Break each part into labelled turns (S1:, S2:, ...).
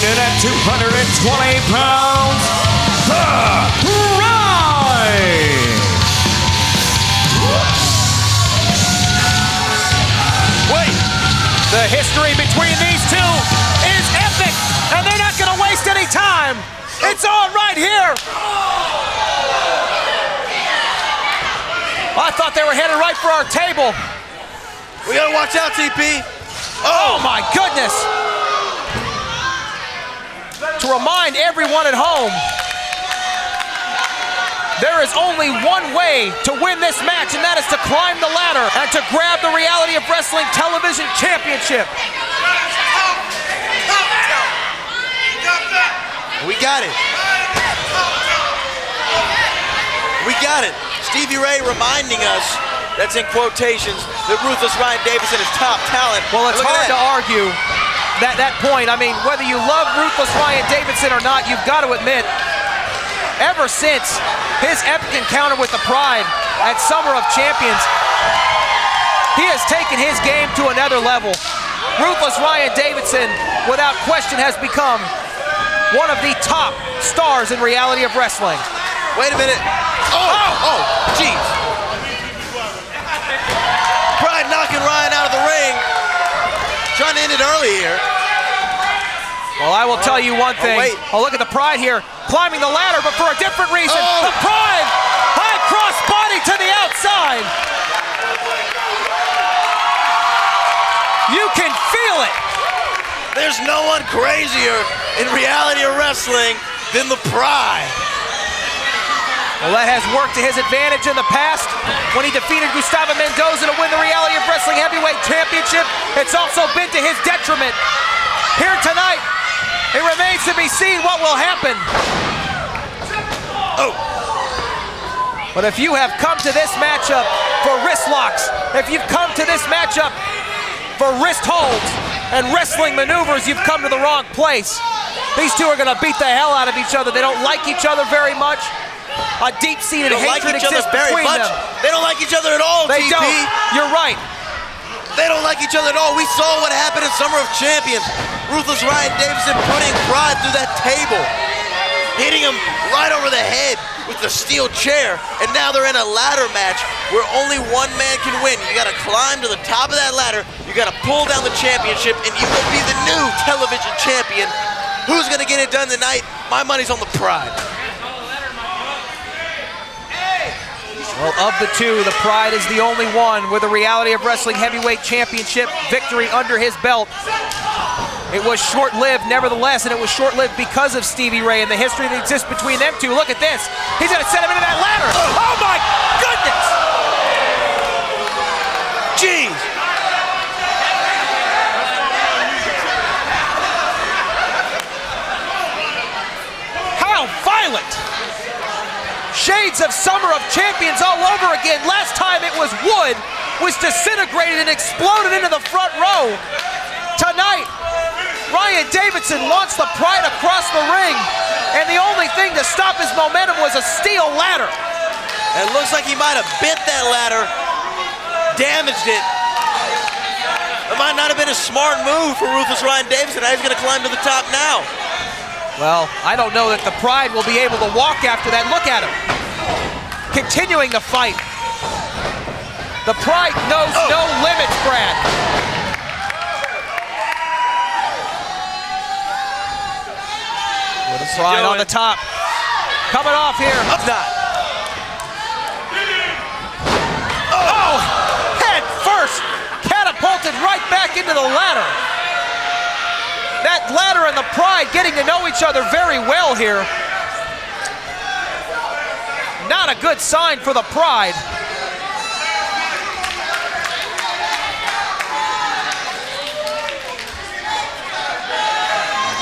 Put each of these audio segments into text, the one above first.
S1: in at 220 pounds, The Pride!
S2: Wait! The history between these two is epic, and they're not going to waste any time. It's on right here. I thought they were headed right for our table.
S3: We gotta watch out, TP.
S2: Oh my goodness. To remind everyone at home, there is only one way to win this match, and that is to climb the ladder and to grab the Reality of Wrestling Television Championship.
S3: We got it. We got it. Stevie Ray reminding us, that's in quotations, that Ruthless Ryan Davidson is top talent.
S2: Well, it's hard to argue that point. I mean, whether you love Ruthless Ryan Davidson or not, you've got to admit, ever since his epic encounter with the Pride at Summer of Champions, he has taken his game to another level. Ruthless Ryan Davidson, without question, has become one of the top stars in Reality of Wrestling.
S3: Wait a minute. Oh, jeez. Pride knocking Ryan out of the ring. Trying to end it early here.
S2: Well, I will tell you one thing. Oh, look at the Pride here, climbing the ladder, but for a different reason. The Pride, high cross body to the outside. You can feel it.
S3: There's no one crazier in Reality of Wrestling than the Pride.
S2: Well, that has worked to his advantage in the past when he defeated Gustavo Mendoza to win the Reality of Wrestling Heavyweight Championship. It's also been to his detriment. Here tonight, it remains to be seen what will happen. But if you have come to this matchup for wrist locks, if you've come to this matchup for wrist holds and wrestling maneuvers, you've come to the wrong place. These two are going to beat the hell out of each other. They don't like each other very much. A deep-seated hatred exists between them.
S3: They don't like each other at all,
S2: They
S3: TP.
S2: don't. You're right.
S3: They don't like each other at all. We saw what happened in Summer of Champions. Ruthless Ryan Davidson putting Pride through that table, hitting him right over the head with the steel chair. And now they're in a ladder match where only one man can win. You gotta climb to the top of that ladder, you gotta pull down the championship, and you will be the new television champion. Who's gonna get it done tonight? My money's on the Pride.
S2: Well, of the two, the Pride is the only one with a Reality of Wrestling Heavyweight Championship victory under his belt. It was short-lived, nevertheless, and it was short-lived because of Stevie Ray and the history that exists between them two. Look at this. He's going to set him into that ladder. Oh, my goodness!
S3: Jeez!
S2: How violent! Shades of Summer of Champions all over again. Last time it was wood, was disintegrated and exploded into the front row. Tonight, Ryan Davidson launched the Pride across the ring, and the only thing to stop his momentum was a steel ladder.
S3: It looks like he might have bent that ladder, damaged it. It might not have been a smart move for Ruthless Ryan Davidson. Now he's going to climb to the top now.
S2: Well, I don't know that the Pride will be able to walk after that. Look at him. Continuing to fight. The Pride knows no limits, Brad. The Pride on the top. Coming off here.
S3: Up not.
S2: Oh, head first. Catapulted right back into the ladder. That ladder and the Pride getting to know each other very well here. Not a good sign for the Pride.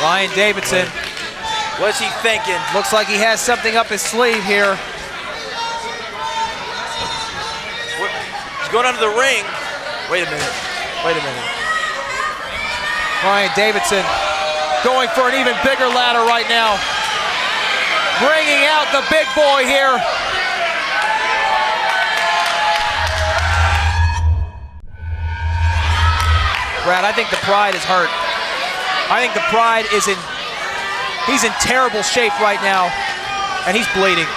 S2: Ryan Davidson.
S3: What's he thinking?
S2: Looks like he has something up his sleeve here.
S3: He's going under the ring. Wait a minute. Wait a minute.
S2: Ryan Davidson going for an even bigger ladder right now. Bringing out the big boy here. Brad, I think the Pride is hurt. I think the Pride is in He's in terrible shape right now, and he's bleeding.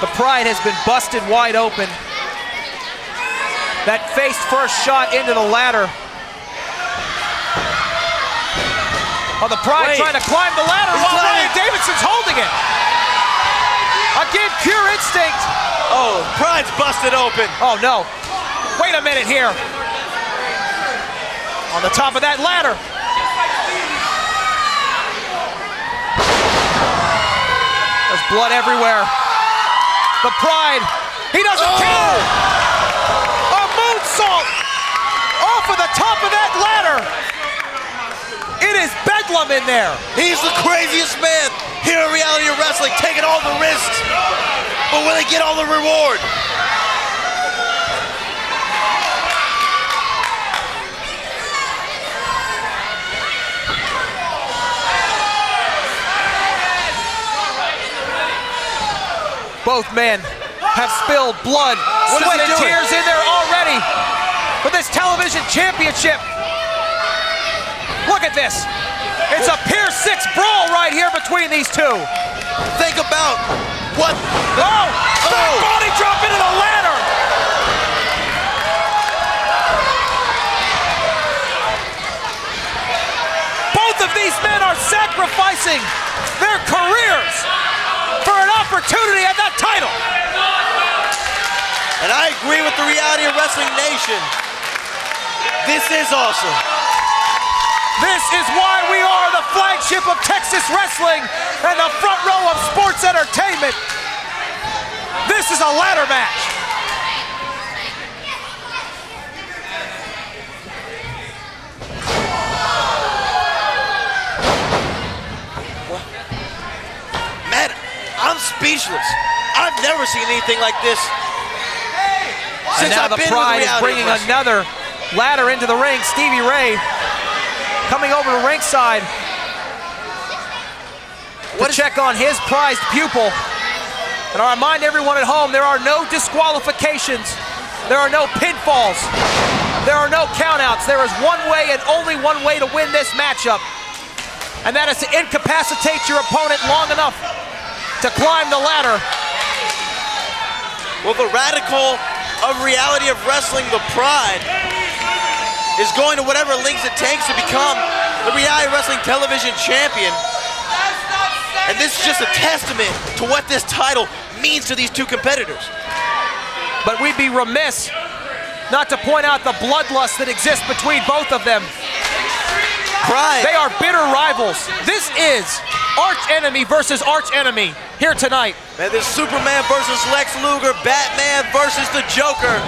S2: The Pride has been busted wide open. That face first shot into the ladder. Oh, the Pride trying to climb the ladder while Ryan Davidson's holding it. Again, pure instinct.
S3: Oh, Pride's busted open.
S2: Oh, no. Wait a minute here. On the top of that ladder. There's blood everywhere. The Pride, he doesn't care. A moonsault off of the top of that ladder. It is bedlam in there.
S3: He's the craziest man here in reality of wrestling, taking all the risks, but will they get all the reward?
S2: Both men have spilled blood, sweat, and tears in there already for this television championship. Look at this. It's a Pier 6 brawl right here between these two.
S3: Think about what...
S2: Back body drop into the ladder. Both of these men are sacrificing their careers for an opportunity at that title.
S3: And I agree with the reality of Wrestling Nation. This is awesome.
S2: This is why we are the flagship of Texas wrestling and the front row of sports entertainment. This is a ladder match.
S3: Man, I'm speechless. I've never seen anything like this since
S2: now
S3: I've
S2: the
S3: been
S2: Pride
S3: with
S2: is
S3: reality
S2: bringing
S3: wrestling.
S2: another ladder into the ring. Stevie Ray coming over to ringside to check on his prized pupil. And I remind everyone at home, there are no disqualifications. There are no pinfalls. There are no countouts. There is one way and only one way to win this matchup. And that is to incapacitate your opponent long enough to climb the ladder.
S3: Well, the radical of reality of wrestling, the Pride, is going to whatever lengths it takes to become the reality wrestling television champion. And this is just a testament to what this title means to these two competitors.
S2: But we'd be remiss not to point out the bloodlust that exists between both of them.
S3: Pride.
S2: They are bitter rivals. This is arch enemy versus arch enemy here tonight.
S3: Man, this is Superman versus Lex Luger, Batman versus the Joker.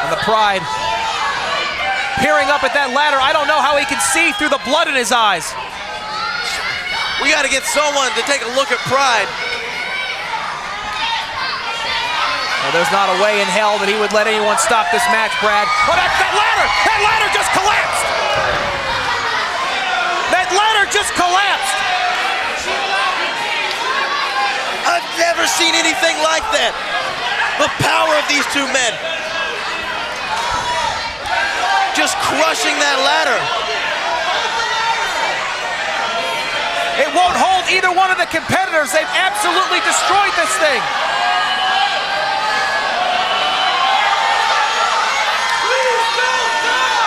S2: And the Pride peering up at that ladder. I don't know how he can see through the blood in his eyes.
S3: We got to get someone to take a look at Pride.
S2: Well, there's not a way in hell that he would let anyone stop this match, Brad. Oh, that ladder just collapsed. That ladder just collapsed.
S3: I've never seen anything like that. The power of these two men. Just crushing that ladder.
S2: It won't hold either one of the competitors. They've absolutely destroyed this thing.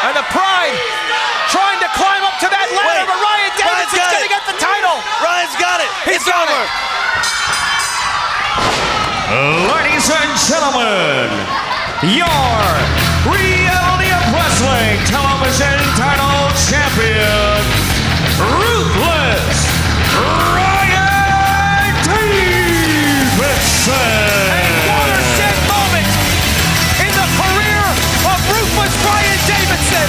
S2: And the Pride trying to climb up to that ladder, but Ryan Davidson's going to get the title.
S3: Ryan's got it.
S2: It's over.
S1: Ladies and gentlemen, your Reality of Wrestling Television Title Champion, Ruthless Ryan Davidson.
S2: A watershed moment in the career of Ruthless Ryan Davidson.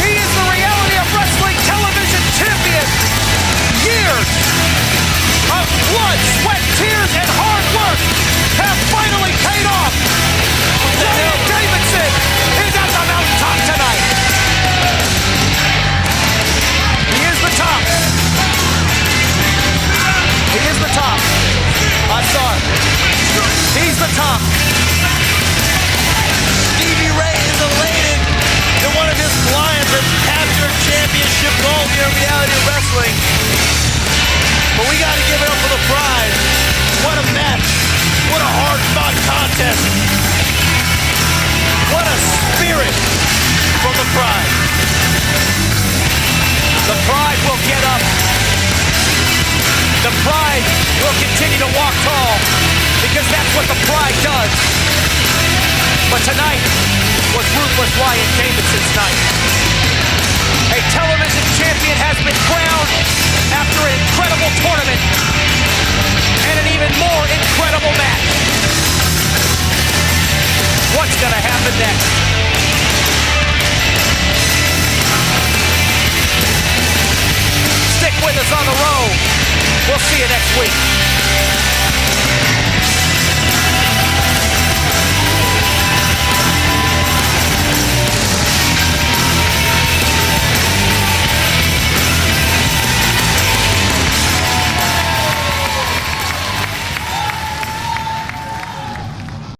S2: He is the Reality of Wrestling Television Champion. Years of blood, sweat, tears, and hard work have finally paid off. Ryan Davidson
S3: the reality of wrestling. But we got to give it up for the Pride. What a match. What a hard-fought contest. What a spirit from the Pride.
S2: The Pride will get up. The Pride will continue to walk tall because that's what the Pride does. But tonight was Ruthless Wyatt Davidson's night. A television champion has been crowned after an incredible tournament and an even more incredible match. What's going to happen next? Stick with us on the road. We'll see you next week.